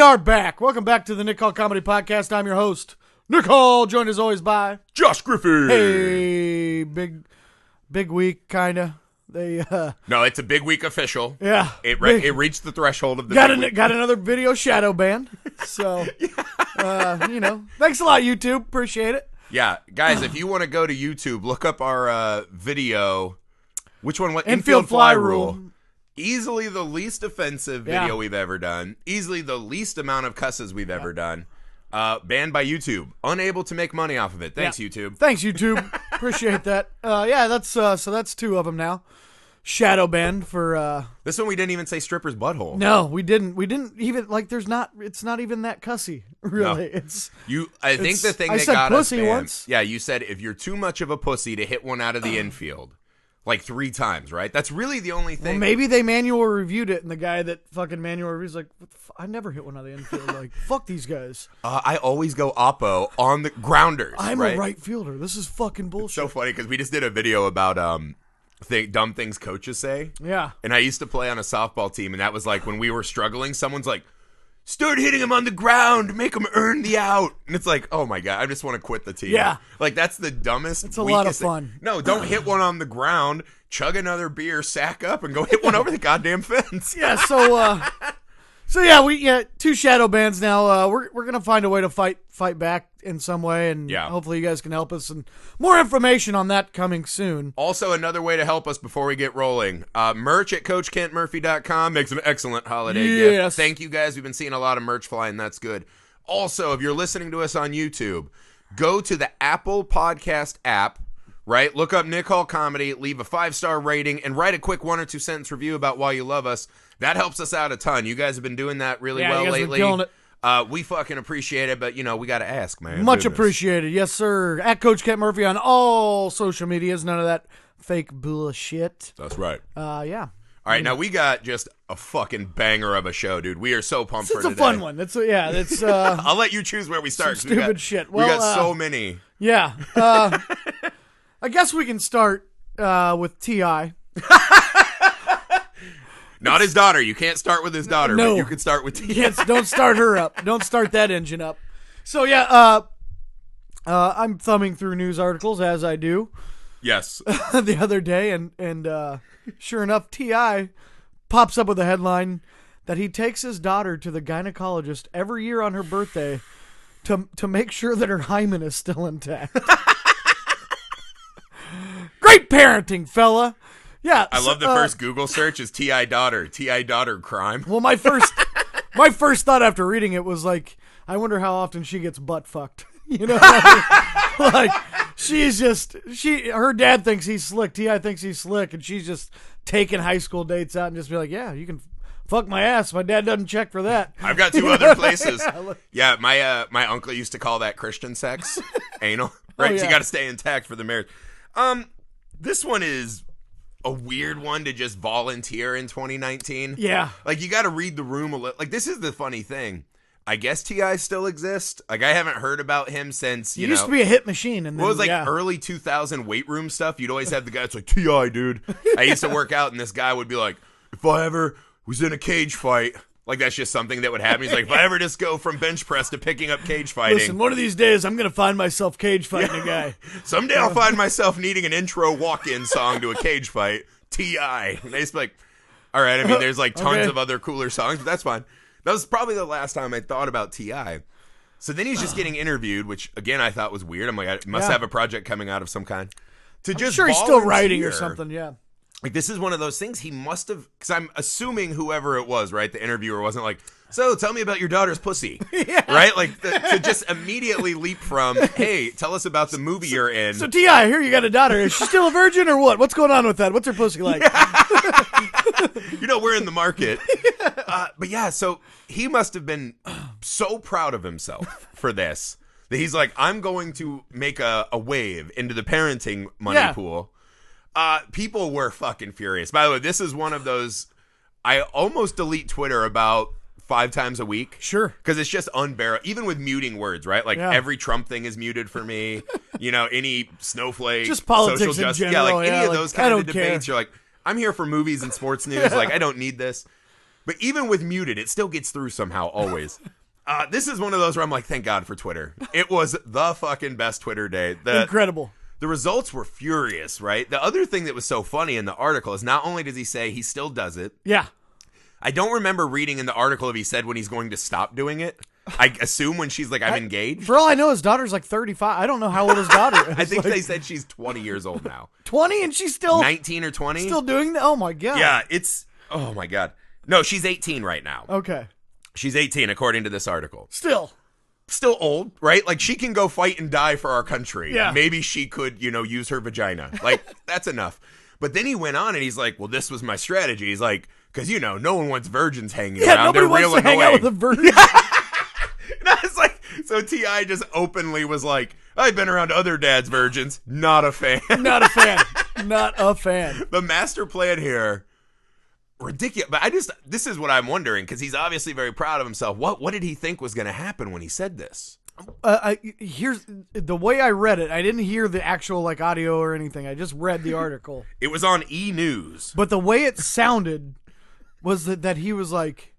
are back. Welcome back to the Nick Hall Comedy Podcast. I'm your host, Nick Hall, joined as always by Josh Griffey. Hey, big week, kinda. No, it's a big week official. Yeah, it reached the threshold of the got another video shadow ban. So, thanks a lot, YouTube. Appreciate it. Yeah, guys, if you want to go to YouTube, look up our video. Which one? What Infield fly rule? Easily the least offensive video we've ever done. Easily the least amount of cusses we've ever done. Banned by YouTube. Unable to make money off of it. Thanks, YouTube. Thanks, YouTube. Appreciate that. That's so that's two of them now. Shadow banned for this one we didn't even say stripper's butthole. No, we didn't. We didn't even it's not even that cussy, really. No. I think the thing that got us banned, once. Yeah, you said if you're too much of a pussy to hit one out of the infield. Like 3 times, right? That's really the only thing. Well, maybe they manual reviewed it, and the guy that fucking manual reviews like, I never hit one out of the infield. Like, fuck these guys. I always go oppo on the grounders. I'm a right fielder. This is fucking bullshit. It's so funny because we just did a video about dumb things coaches say. Yeah. And I used to play on a softball team, and that was like when we were struggling, someone's like, start hitting him on the ground, make him earn the out. And it's like, oh my God, I just want to quit the team. Yeah. Like, that's the dumbest. It's a lot of fun. No, don't hit one on the ground, chug another beer, sack up, and go hit one over the goddamn fence. Yeah, we 2 shadow bans now. We're gonna find a way to fight back in some way, and hopefully you guys can help us. And more information on that coming soon. Also, another way to help us before we get rolling, merch at CoachKentMurphy.com makes an excellent holiday gift. Thank you guys. We've been seeing a lot of merch flying. That's good. Also, if you're listening to us on YouTube, go to the Apple Podcast app. Right? Look up Nick Hall Comedy, leave a 5-star rating, and write a quick 1 or 2 sentence review about why you love us. That helps us out a ton. You guys have been doing that really well you guys lately. Been killing it. We fucking appreciate it, but, we got to ask, man. Much appreciated. Yes, sir. At Coach Kent Murphy on all social medias. None of that fake bullshit. That's right. Yeah. All right, now we got just a fucking banger of a show, dude. We are so pumped for today. It's a fun one. That's I'll let you choose where we start. Stupid shit. We got so many. Yeah. I guess we can start with T.I. Not his daughter. You can't start with his daughter, no. But you can start with T.I. Yes, don't start her up. Don't start that engine up. So, I'm thumbing through news articles, as I do. Yes. The other day, and sure enough, T.I. pops up with a headline that he takes his daughter to the gynecologist every year on her birthday to make sure that her hymen is still intact. Great parenting, fella. Yeah. I love the first Google search is T.I. daughter crime. Well, my first thought after reading it was like, I wonder how often she gets butt fucked. You know what I mean? Like, her dad thinks he's slick. T.I. thinks he's slick, and she's just taking high school dates out and just be like, yeah, you can fuck my ass. My dad doesn't check for that. I've got 2 other places. Yeah, my uncle used to call that Christian sex. Anal. Right? So you got to stay intact for the marriage. This one is a weird one to just volunteer in 2019. Yeah. Like, you got to read the room a little. Like, this is the funny thing. I guess T.I. still exists. Like, I haven't heard about him since, He used to be a hit machine. And then, what was early 2000 weight room stuff? You'd always have the guy that's like, T.I., dude. I used to work out, and this guy would be like, if I ever was in a cage fight, like, that's just something that would happen. He's like, if I ever just go from bench press to picking up cage fighting. Listen, one of these days, I'm going to find myself cage fighting a guy. Someday I'll find myself needing an intro walk-in song to a cage fight. T.I. And I just be like, all right, I mean, there's like tons of other cooler songs, but that's fine. That was probably the last time I thought about T.I. So then he's just getting interviewed, which, again, I thought was weird. I'm like, I must have a project coming out of some kind. I'm sure he's still writing or something, yeah. Like, this is one of those things he must have, because I'm assuming whoever it was, right, the interviewer wasn't like, so tell me about your daughter's pussy, right? Like, to just immediately leap from, hey, tell us about the movie you're in. So, T.I., I hear you got a daughter. Is she still a virgin or what? What's going on with that? What's her pussy like? We're in the market. But yeah, so he must have been so proud of himself for this, that he's like, I'm going to make a wave into the parenting money pool. People were fucking furious. By the way, this is one of those, I almost delete Twitter about 5 times a week. Sure. Because it's just unbearable. Even with muting words, right? Like, every Trump thing is muted for me. Any snowflake. Just politics social justice. in general. Yeah, any of those kind of debates. You're like, I'm here for movies and sports news. Like, I don't need this. But even with muted, it still gets through somehow, always. This is one of those where I'm like, thank God for Twitter. It was the fucking best Twitter day. Incredible. The results were furious, right? The other thing that was so funny in the article is not only does he say he still does it. Yeah. I don't remember reading in the article if he said when he's going to stop doing it. I assume when she's like, I'm engaged. For all I know, his daughter's like 35. I don't know how old his daughter is. I think they said she's 20 years old now. 20 and she's still 19 or 20? Still doing that? Oh my God. Yeah, oh my God. No, she's 18 right now. Okay. She's 18 according to this article. Still old, right? Like she can go fight and die for our country. Yeah. Maybe she could, use her vagina. Like that's enough. But then he went on and he's like, well, this was my strategy. He's like, because, no one wants virgins hanging around. Nobody They're wants real to hang out with a virgin. And I was like, so T.I. just openly was like, I've been around other dads' virgins. Not a fan. Not a fan. Not a fan. The master plan here, ridiculous. But this is what I'm wondering, because he's obviously very proud of himself. What did he think was going to happen when he said this? Here's the way I read it. I didn't hear the actual audio or anything. I just read the article. It was on E! News. But the way it sounded was that he was like,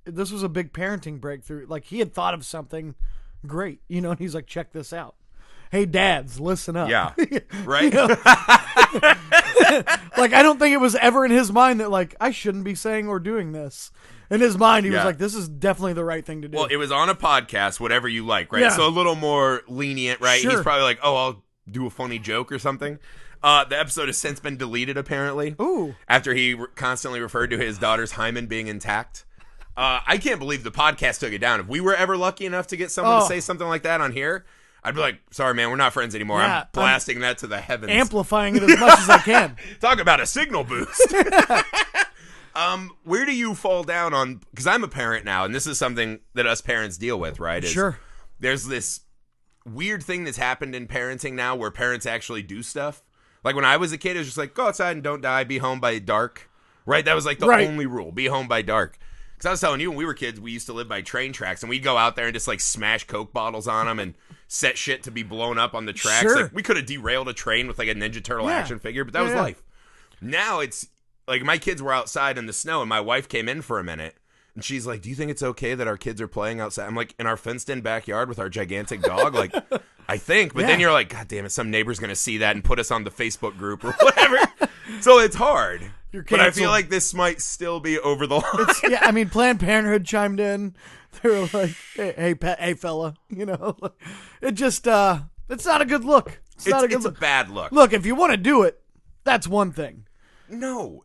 this was a big parenting breakthrough. Like he had thought of something great, and he's like, check this out. Hey, dads, listen up. Yeah. Right? I don't think it was ever in his mind that I shouldn't be saying or doing this. In his mind, he was like, this is definitely the right thing to do. Well, it was on a podcast, whatever you like, right? Yeah. So a little more lenient, right? Sure. He's probably like, oh, I'll do a funny joke or something. The episode has since been deleted, apparently. Ooh. After he constantly referred to his daughter's hymen being intact. I can't believe the podcast took it down. If we were ever lucky enough to get someone to say something like that on here, I'd be like, sorry, man, we're not friends anymore. Yeah, I'm blasting that to the heavens. Amplifying it as much as I can. Talk about a signal boost. Where do you fall down on, because I'm a parent now, and this is something that us parents deal with, right? Sure. There's this weird thing that's happened in parenting now where parents actually do stuff. Like when I was a kid, it was just like, go outside and don't die, be home by dark, right? That was the only rule, be home by dark. Because I was telling you, when we were kids, we used to live by train tracks, and we'd go out there and just smash Coke bottles on them and set shit to be blown up on the tracks. Sure. We could have derailed a train with a Ninja Turtle action figure, but that was life. Now it's my kids were outside in the snow, and my wife came in for a minute, and she's like, do you think it's okay that our kids are playing outside? I'm like, in our fenced-in backyard with our gigantic dog? I think. But then you're like, God damn it, some neighbor's going to see that and put us on the Facebook group or whatever. So it's hard. But I feel like this might still be over the line. Planned Parenthood chimed in. They were like, hey, fella. It just, it's not a good look. It's not a good look. It's a bad look. Look, if you want to do it, that's one thing. No.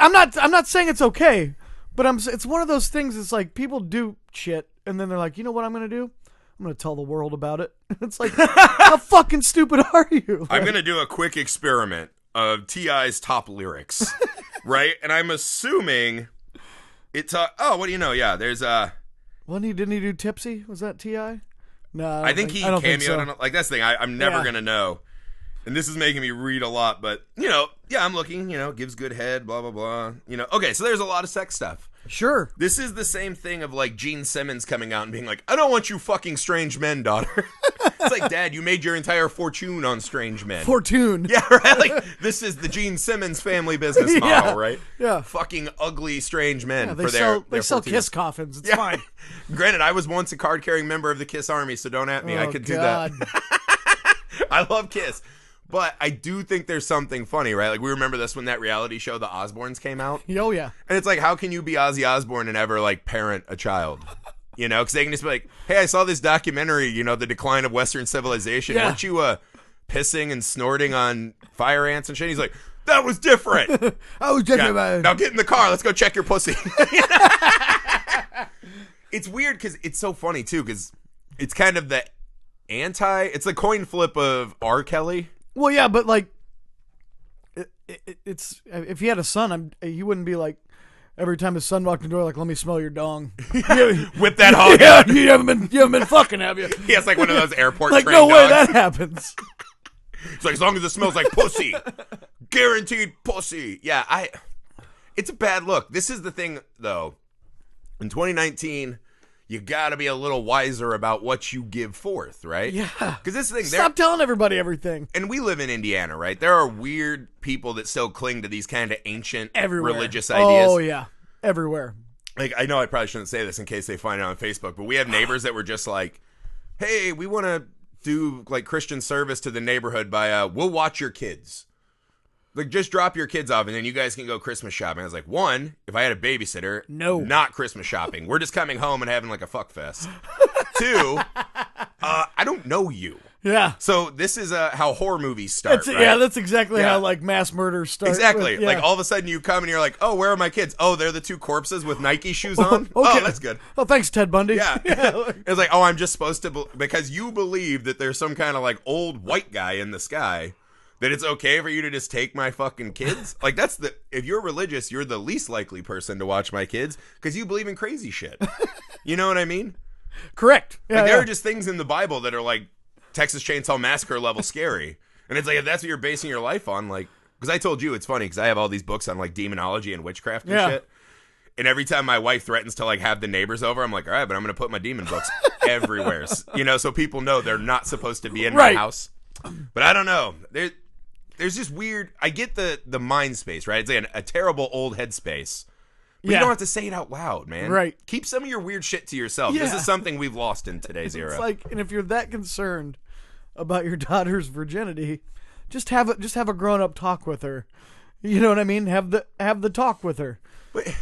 I'm not saying it's okay, but it's one of those things. It's like people do shit, and then they're like, you know what I'm going to do? I'm going to tell the world about it. It's like, how fucking stupid are you? I'm going to do a quick experiment of T.I.'s top lyrics, right? And I'm assuming it's what do you know? Yeah, there's didn't he do Tipsy? Was that T.I.? No, I think he cameoed so. on that's the thing. I'm never gonna know. And this is making me read a lot, but I'm looking, gives good head, blah blah blah. Okay, so there's a lot of sex stuff. Sure. This is the same thing of Gene Simmons coming out and being like, I don't want you fucking strange men, daughter. It's like, Dad, you made your entire fortune on strange men. Fortune. Yeah, right? This is the Gene Simmons family business model, right? Yeah. Fucking ugly strange men they sell Kiss coffins. It's fine. Granted, I was once a card-carrying member of the Kiss Army, so don't at me. I could do that. I love Kiss. But I do think there's something funny, right? We remember this when that reality show, The Osbournes, came out. Oh, yeah. And it's like, how can you be Ozzy Osbourne and ever, parent a child? Because they can just be like, hey, I saw this documentary, The Decline of Western Civilization. Yeah. Weren't you pissing and snorting on fire ants and shit? He's like, that was different. I was different, man. Now get in the car. Let's go check your pussy. It's weird because it's so funny, too, because it's kind of it's the coin flip of R. Kelly. Well, yeah, but it's if he had a son, he wouldn't be like every time his son walked in the door, like, let me smell your dong. Whip that hog out. You haven't been fucking, have you? He has one of those airport trained no way dogs. that happens. It's like, as long as it smells like pussy, guaranteed pussy. Yeah, it's a bad look. This is the thing, though. In 2019. You got to be a little wiser about what you give forth, right? Yeah. Because this is the thing. Stop telling everybody everything. And we live in Indiana, right? There are weird people that still cling to these kind of ancient religious ideas. Oh, yeah. Everywhere. like, I know I probably shouldn't say this in case they find it on Facebook, but we have neighbors that were just like, hey, we want to do like Christian service to the neighborhood by we'll watch your kids. Like, just drop your kids off and then you guys can go Christmas shopping. I was like, one, if I had a babysitter, no, not Christmas shopping. We're just coming home and having like a fuck fest. Two, I don't know you. Yeah. So this is how horror movies start, right? Yeah, that's exactly how like mass murders start. Exactly. Yeah. Like all of a sudden you come and you're like, oh, where are my kids? Oh, they're the two corpses with Nike shoes on? Okay. Oh, that's good. Oh, thanks, Ted Bundy. Yeah. It's like, oh, I'm just supposed to, because you believe that there's some kind of like old white guy in the sky, that it's okay for you to just take my fucking kids? Like, that's if you're religious, you're the least likely person to watch my kids because you believe in crazy shit. You know what I mean? Correct. Yeah, like, there are just things in the Bible that are like Texas Chainsaw Massacre level scary. And it's like, if that's what you're basing your life on, like, because I told you it's funny because I have all these books on like demonology and witchcraft and shit. And every time my wife threatens to like have the neighbors over, I'm like, all right, but I'm going to put my demon books everywhere. You know, so people know they're not supposed to be in my house. But I don't know. There's just weird. I get the mind space, right? It's like a terrible old head space. But you don't have to say it out loud, man. Right. Keep some of your weird shit to yourself. Yeah. This is something we've lost in today's era. It's like, and if you're that concerned about your daughter's virginity, just have a grown up talk with her. You know what I mean? Have the talk with her.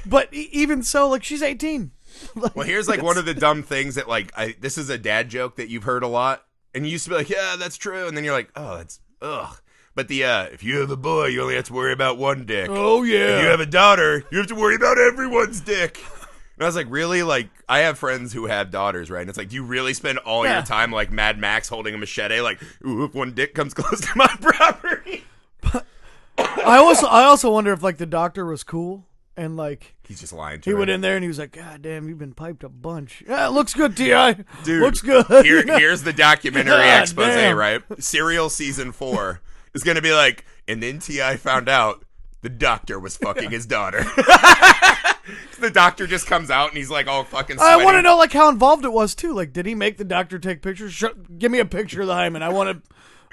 But even so, like, she's 18. Like, well, here's like one of the dumb things that like this is a dad joke that you've heard a lot, and you used to be like, yeah, that's true, and then you're like, oh, that's ugh. But if you have a boy, you only have to worry about one dick. Oh, yeah. If you have a daughter, you have to worry about everyone's dick. And I was like, really? Like, I have friends who have daughters, right? And it's like, do you really spend all your time like Mad Max holding a machete? Like, ooh, if one dick comes close to my property. But I also wonder if like the doctor was cool and like he's just lying to her. He went in there and he was like, God damn, you've been piped a bunch. Yeah, it looks good, T.I. Dude, looks good. Here's the documentary expose, right? Serial season 4. It's going to be like, and then T.I. found out the doctor was fucking his daughter. The doctor just comes out and he's like all fucking sweaty. I want to know like how involved it was too. Like, did he make the doctor take pictures? Give me a picture of the hymen.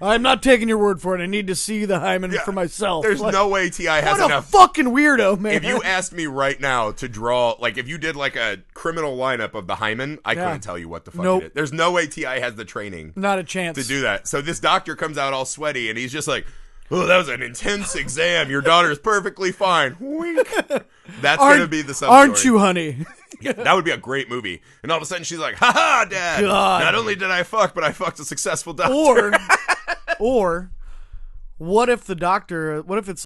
I'm not taking your word for it. I need to see the hymen for myself. There's no way T.I. has enough. What a fucking weirdo, man. If you asked me right now to draw, like if you did like a criminal lineup of the hymen, I couldn't tell you what the fuck it is. There's no way T.I. has the training. Not a chance. To do that. So this doctor comes out all sweaty and he's just like, oh, that was an intense exam. Your daughter's perfectly fine. Wink. That's going to be the sub-story. Aren't you, honey? That would be a great movie. And all of a sudden she's like, ha-ha, Dad. God. Not only did I fuck, but I fucked a successful doctor. Or what if it's